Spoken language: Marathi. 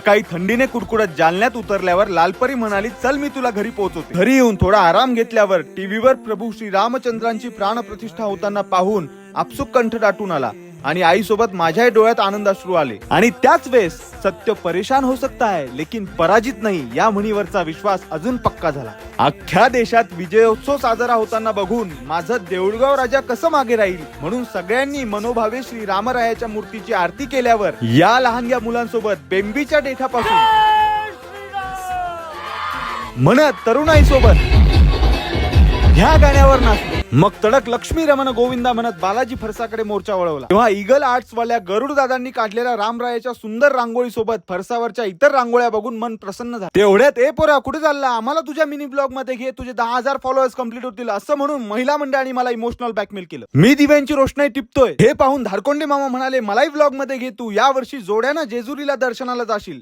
काही थंडीने कुडकुडत जालन्यात उतरल्यावर लालपरी म्हणाली, चल मी तुला घरी पोहोचवते. घरी येऊन थोडा आराम घेतल्यावर टीव्हीवर प्रभू श्री रामचंद्रांची प्राणप्रतिष्ठा होताना पाहून आपसुक कंठ दाटून आला आणि आईसोबत माझ्याही डोळ्यात आनंदाश्रू आले. आणि त्याच वेळेस सत्य परेशान हो सकता है लेकिन पराजित नाही या म्हणीवरचा विश्वास अजून पक्का झाला. अख्ख्या देशात विजयोत्सव साजरा होताना बघून माझं देऊळगाव राजा कसं मागे राहील म्हणून सगळ्यांनी मनोभावे श्री रामरायाच्या मूर्तीची आरती केल्यावर या लहानग्या मुलांसोबत बेंबीच्या देठापासून म्हणत तरुणाई सोबत ह्या गाण्यावर नाचलो. मग तडक लक्ष्मी रमण गोविंदा म्हणत बालाजी फरसाकडे मोर्चा वळवला. तेव्हा इगल आर्ट्स वाल्या गरुड दादांनी काढलेल्या रामरायाच्या सुंदर रांगोळी सोबत फरसावरच्या इतर रांगोळ्या बघून मन प्रसन्न झाले. तेवढ्यात ए पोरा कुठे चालला, आम्हाला तुझ्या मिनी ब्लॉग मध्ये घे, तुझे 10,000 फॉलोअर्स कंप्लीट होतील असं म्हणून महिला मंडळाने मला इमोशनल ब्लॅकमेल केलं. मी दिव्यांची रोषणाई टिपतोय हे पाहून धारकोंडे मामा म्हणाले, मलाही ब्लॉग मध्ये घे, तू या वर्षी जोड्यानं जेजुरीला दर्शनाला जाशील.